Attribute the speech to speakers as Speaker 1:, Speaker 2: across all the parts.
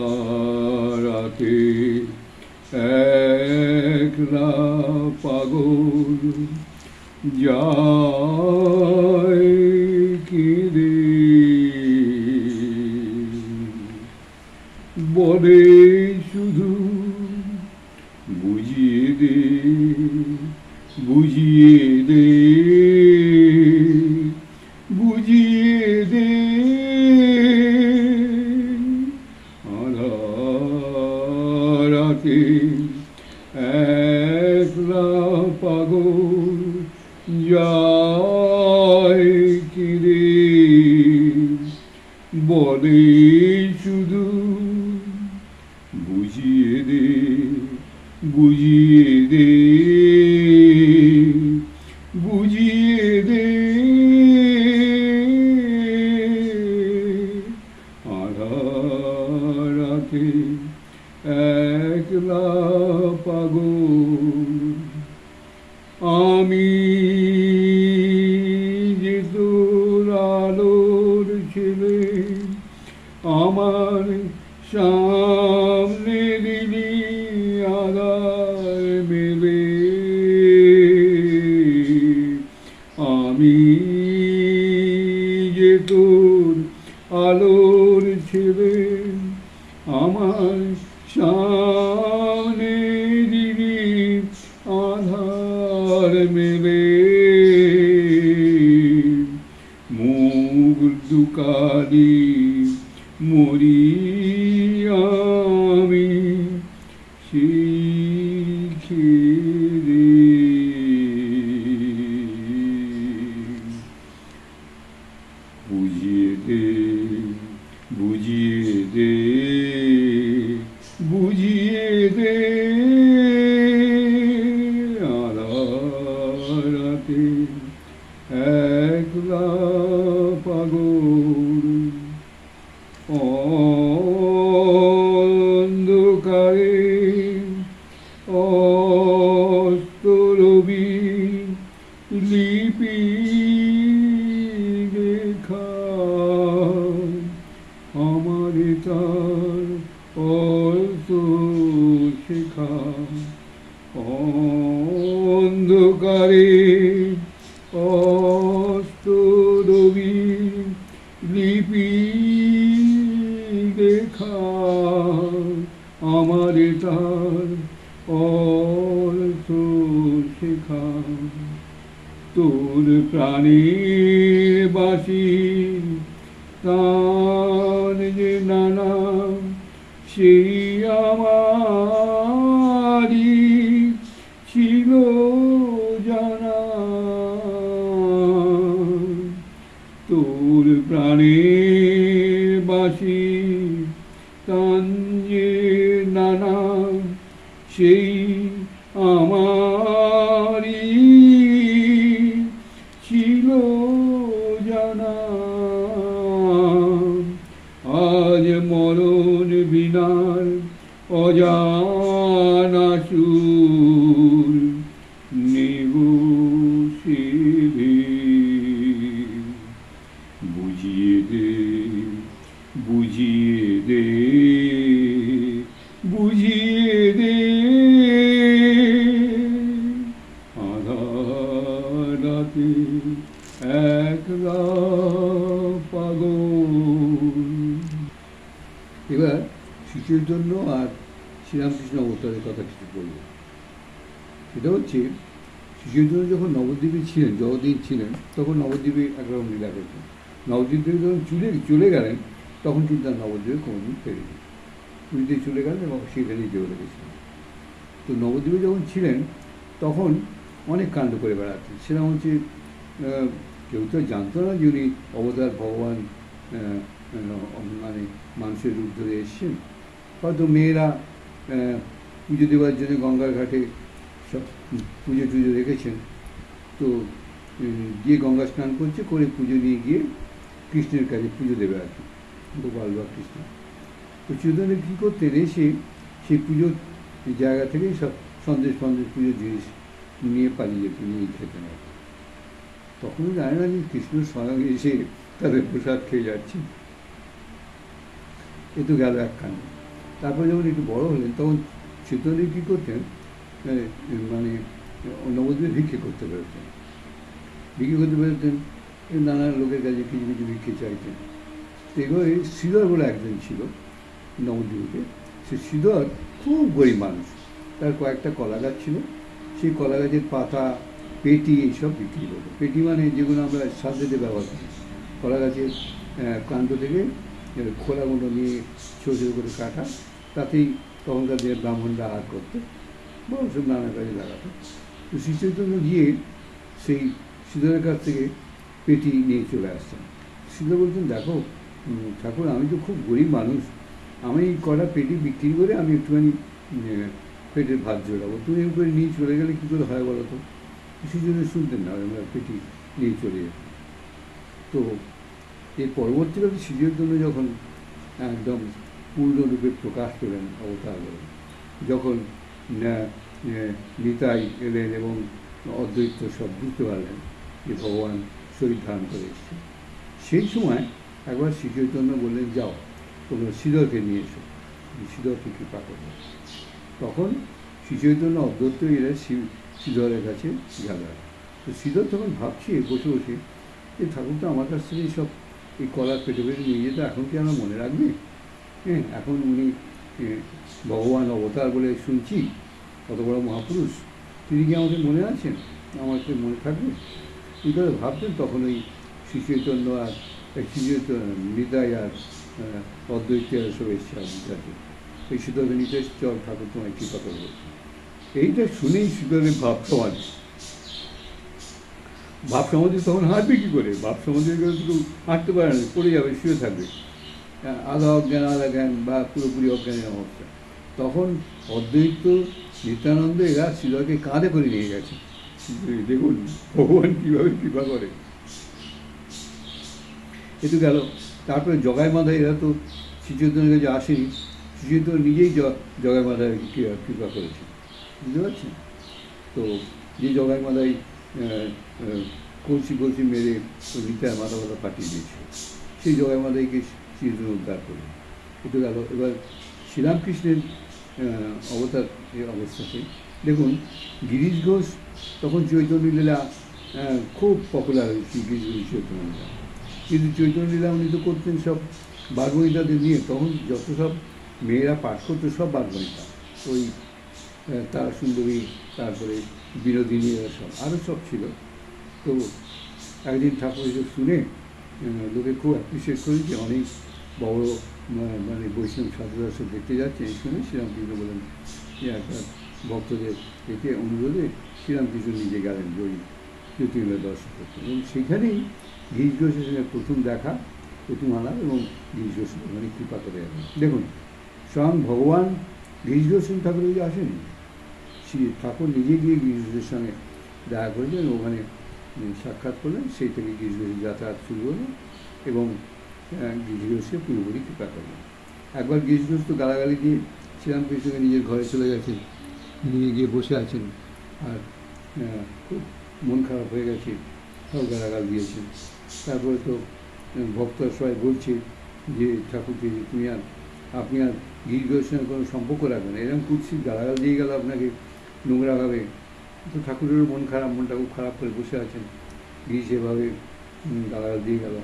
Speaker 1: আধারাতে একলা পাগল যায় কিরে, বলে শুধু বুঝিয়ে দে, বুঝিয়ে দে, বুঝিয়ে দে। আধারাতে একলা পাগল যায় কিরে, বলে শুধু বুঝিয়ে দে, বুঝিয়ে দে, বুঝিয়ে দে। আধারাতে একলা পাগল, আমি যে তোর আলোর ছেলে, আমার সামনে দিলি আধার মেলে। আমি যে তোর আলোর ছেলে, আমার সামনে দিলি আধার মেলে। মুখ দুকালি মরি আমি শিখে। বুঝিয়ে দে, বুঝিয়ে দে, বুঝিয়ে দে। আধারাতে একলা পাগল, অন্ধকারে অস্তরবি লিপি লেখা, আমার তার অর্থ শেখা। অন্ধকারে অস্তরবি লিপি লেখা, আমার তার অর্থ শেখা। তোর প্রাণের বাসি তান যে নানা, সেই আমারই ছিল জানা। তোর প্রাণের বাসি তান যে নানা, সেই আমারই ছিল জানা। আজ মরণ বিনার অজানা সুর নেব সেবে। বুঝিয়ে দে, বুঝিয়ে দে, বুঝিয়ে দে। আধারাতে একলা পাগল। এবার শিশুর জন্য আর শ্রীরামকৃষ্ণ অবতারের কথা কিছু বলব। সেটা হচ্ছে শিশুর জন্য যখন নবদ্বীপে ছিলেন, যতদিন ছিলেন, তখন নবদ্বীপে একরকম লীলা করেছেন। নবদ্বীপ থেকে যখন চলে গেলেন, তখন কিন্তু আর নবদ্বীপে কোনোদিন ফেরেনি। পুরীতে চলে গেলেন এবং সেখানেই দেহ রেখেছিলেন। তো নবদ্বীপে যখন ছিলেন তখন অনেক কাণ্ড করে বেড়াতেন। সেটা হচ্ছে কেউ তো জানতো না যে উনি অবতার ভগবান, মানে মানুষের রূপ ধরে এসছেন। হয়তো মেয়েরা পুজো দেওয়ার জন্য গঙ্গার ঘাটে সব পুজো টুজো রেখেছেন, তো গিয়ে গঙ্গা স্নান করছে, করে পুজো নিয়ে গিয়ে কৃষ্ণের কাছে পুজো দেবে আর কি, গোপাল বা কৃষ্ণ। তো চৈতন্য কী করতেন, এসে সেই পুজোর জায়গা থেকেই সব সন্দেশ পুজোর জিনিস নিয়ে পালিয়ে যেত, নিয়ে খেতেন আর কি। তখনও জানে না যে কৃষ্ণ স্বয়ং এসে তাদের প্রসাদ খেয়ে যাচ্ছে। এ তো গেল একখানে। তারপরে যখন একটু বড় হলেন তখন শীতলী কী করতেন, মানে নবদ্বীপে ভিক্ষে করতে পেরেছেন, ভিক্ষে করতে পেরেছেন, নানা লোকের কাছে কিছু কিছু ভিক্ষে চাইতেন। তো এবার শ্রীধর বলে একজন ছিল নবদ্বীপে, সে শ্রীধর খুব গরিব মানুষ, তার কয়েকটা কলা গাছ ছিল, সেই কলা গাছের পাতা, পেটি এইসব বিক্রি করতো। পেটি মানে যেগুলো আমরা সাজেতে ব্যবহার করি, কলা গাছের কাণ্ড থেকে খোলাগুলো নিয়ে ছোটো ছোটো করে কাটা, তাতেই তখনকার দিনের ব্রাহ্মণরা আহার করতো, বড় সব নানা কাজে লাগাতো। তো শ্রীচৈতন্য গিয়ে সেই শ্রীধরের কাছ থেকে পেটি নিয়ে চলে আসতেন। শ্রীধর বলতেন, দেখো ঠাকুর, আমি তো খুব গরিব মানুষ, আমি এই কটা পেটি বিক্রি করে আমি একটুখানি পেটের ভাত জোড়াবো, তুমি এম করে নিয়ে চলে গেলে কী করে হয় বলো তো? শ্রীচৈতন্য শুনতেন না, আমরা পেটি নিয়ে চলে যেত। তো এর পরবর্তীকালে শ্রীচৈতন্য যখন একদম পূর্ণরূপে প্রকাশ পেলেন, অবতার হলেন, যখন নিতাই এলেন এবং অদ্বৈত সব বুঝতে পারলেন যে ভগবান শরীর ধারণ করে এসছে, সেই সময় একবার শ্রীচৈতন্য বললেন, যাও কোনো শ্রীধরকে নিয়ে এসো, শ্রীধরকে কৃপা করবে। তখন শ্রীচৈতন্য অদ্বৈত এরা শ্রীধরের কাছে গেল। তো শ্রীধর তখন ভাবছি বসে বসে, এই ঠাকুর তো আমার কাছ থেকে সব এই কলার পেটে পেটে নিয়ে যেত, এখন কি আমার মনে রাখবে? হ্যাঁ, এখন উনি ভগবান অবতার বলে শুনছি, কত বড় মহাপুরুষ, তিনি কি আমাকে মনে আছেন, আমাকে মনে থাকবে? এই কথা ভাবতেন। তখন ওই শ্রীচৈতন্য আর শ্রীচৈতন্য নিতাই আর অদ্বৈত সব এসছে যাতে এই শীতলে নিতে চল ঠাকুর তোমায় কৃপা করবো। এইটা শুনেই শীতলের ভাব সমাধি, ভাব সমাধি তখন হাঁটবে কী করে? ভাব সমাধি গেলে তো হাঁটতে পারে না, পড়ে যাবে, শুয়ে থাকবে, আধা অজ্ঞান আধা জ্ঞান বা পুরোপুরি অজ্ঞানের অবস্থা। তখন অদ্বৈত নিত্যানন্দ এরা শ্রীধরকে কাঁধে করে নিয়ে গেছে। দেখুন ভগবান কীভাবে কৃপা করে। এ তো গেল। তারপরে জগাই মাধাই এরা তো শ্রীচৈতন্যের কাছে আসেনি, শ্রীচৈতন্য নিজেই জগাই মাধাই কৃপা করেছে, বুঝতে পারছেন তো? যে জগাই মাধাই কলসি কলসি মেরে নিতায় মাথা মাথা ফাটিয়ে দিয়েছিল, সেই জগাই মাধাইকে শ্রীচৈতন্য উদ্ধার করবে। এ তো গেল। এবার শ্রীরামকৃষ্ণের অবতার অবস্থাতে দেখুন, গিরিশ ঘোষ তখন চৈতন্য লীলা খুব পপুলার হয়েছে, গিরিশ ঘোষ চৈতন্য লীলা। কিন্তু চৈতন্য লীলা উনি তো করতেন সব বাগবনিতাদের নিয়ে, তখন যত সব মেয়েরা পাঠ করতো সব বাগবনিতা, ওই তারা সুন্দরী, তারপরে বিনোদিনী, এরা সব আরও সব ছিল। তো একদিন ঠাকুর এসব শুনে লোকে খুব অ্যাপ্রিসিয়েট করেছে, অনেক বড় মানে বৈষ্ণব সাধুরা সব দেখতে যাচ্ছে। এই শুনে শ্রীরামকৃষ্ণ বলেন যে একটা ভক্তদের এতে অনুরোধে শ্রীরামকৃষ্ণ নিজে গেলেন ওই জ্যোতির্ময় দর্শন করতে, এবং সেখানেই গিরিশ ঘোষের সঙ্গে প্রথম দেখা, প্রথম আলাপ, এবং গিরিশ ঘোষ ওখানে কৃপা করে গেলেন। দেখুন, স্বয়ং ভগবান গিরিশ ঘোষ ঠাকুর ওই আসেনি, ঠাকুর নিজে গিয়ে গিরিশ ঘোষের সঙ্গে দেখা করেছেন, ওখানে সাক্ষাৎ করলেন, সেই থেকে গিরিশ ঘোষের যাতায়াত শুরু হলো, এবং গিরিশ ঘোষকে পুরোপুরি কৃপা করলেন। একবার গিরিশ ঘোষ তো গালাগালি দিয়ে শ্রীরামকৃষ্ণকে নিজের ঘরে চলে গেছেন, নিয়ে গিয়ে বসে আছেন, আর খুব মন খারাপ হয়ে গেছে, সব গালাগাল দিয়েছেন। তারপরে তো ভক্তরা সবাই বলছে যে ঠাকুরকে, তুমি আর আপনি আর গিরিশ ঘোষের সঙ্গে কোনো সম্পর্ক রাখবেন, এরকম কুৎসিত গালাগাল দিয়ে গেল আপনাকে নোংরাভাবে। তো ঠাকুরেরও মন খারাপ, মনটা খুব খারাপ করে বসে আছেন, গিরিশ এভাবে গালাগাল দিয়ে গেল।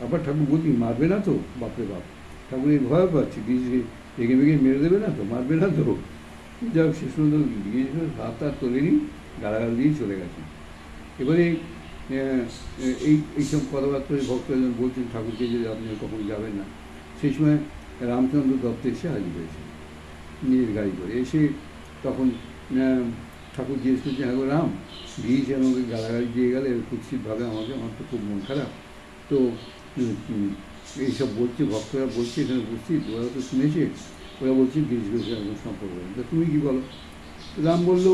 Speaker 1: আবার ঠাকুর বলছি, মারবে না তো? বাপরে বাপ, ঠাকুর এই ভয় পাচ্ছে, গিরিশকে রেগে মেগে মেরে দেবে না তো, মারবে না তো? যাই হোক, শেষ পর্যন্ত গিরিশ ঘোষ হাত আর তোলেনি, গালাগাল দিয়েই চলে গেছেন। এবারে এইসব কথাবার্তা ভক্তরা যখন বলছেন ঠাকুরকে যে আপনি কখনো যাবেন না, সেই সময় রামচন্দ্র দত্ত এসে হাজির হয়েছে নিজের গাড়ি করে। এসে তখন ঠাকুর জিজ্ঞেস করছে, হ্যাঁ গো রাম, গিরিশ আমাকে গালাগালি দিয়ে গেলে কুৎসিতভাবে আমাকে, আমার তো খুব মন খারাপ। তো এইসব বলছে, ভক্তরা বলছে, এখানে উপস্থিত, ওরা তো শুনেছে, ওরা বলছে গিরিশ ঘোষের একদম সম্পর্ক নেই, তা তুমি কী বলো? রাম বলল,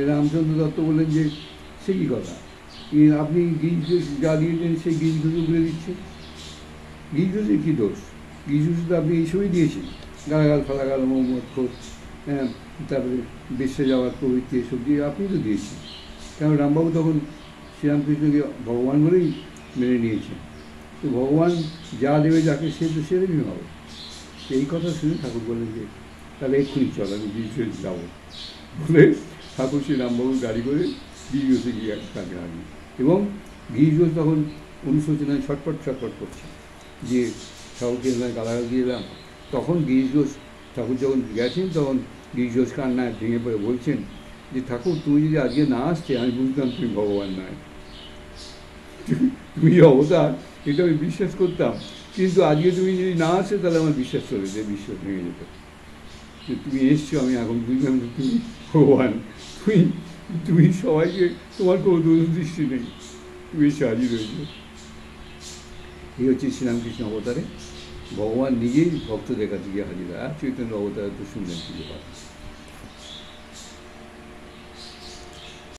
Speaker 1: রামচন্দ্র দত্ত বললেন যে সে কী কথা, আপনি গিরিশ ঘোষ যা দিয়েছেন সেই গিরিশ ঘোষও বলে দিচ্ছে, গিরিশ ঘোষের কী দোষ? গিরিশ ঘোষ তো আপনি এইসবই দিয়েছেন, গালাগাল ফালাগাল, মোহাম্মদ খোঁজ, হ্যাঁ, তারপরে বেশ্যা যাওয়ার প্রবৃত্তি, এসব দিয়ে আপনি তো দিয়েছেন। কারণ রামবাবু তখন শ্রীরামকৃষ্ণকে ভগবান বলেই মেনে নিয়েছেন। তো ভগবান যা দেবে যাকে, সে তো সেরকমই হবে। এই কথা শুনে ঠাকুর বললেন যে তাহলে এক্ষুনি চল, আমি গিরিজোস যাবো বলে ঠাকুর শ্রী রামবাবুর গাড়ি করে গিরিজোসে গিয়ে তাকে আনি। এবং গিরিজোস তখন অনুশোচনায় ছটফট ছটফট করছে যে ঠাকুরকে গালাগাল দিয়ে এলাম। তখন গিরিজোস ঠাকুর যখন গেছেন তখন গিরিজোস কান্নায় ভেঙে পড়ে বলছেন যে ঠাকুর তুমি যদি আজকে না আসতে আমি বুঝতাম তুমি ভগবান নয়, তুমি অবতার এটা আমি বিশ্বাস করতাম, কিন্তু আজকে তুমি যদি না আসে তাহলে আমার বিশ্বাস চলে যেত, বিশ্বাস ভেঙে যেত যে তুমি এসছো, আমি এখন বুঝলাম যে তুমি ভগবান, তুমি তুমি সবাইকে, তোমার কোনো দূরদৃষ্টি নেই, তুমি এসে হাজির হয়েছো। এই হচ্ছে শ্রীরামকৃষ্ণ অবতারে ভগবান নিজেই ভক্তদের কাছে গিয়ে হাজির হয়। আর চৈতন্য অবতারে তো শুনলেন পুজো পাঠ।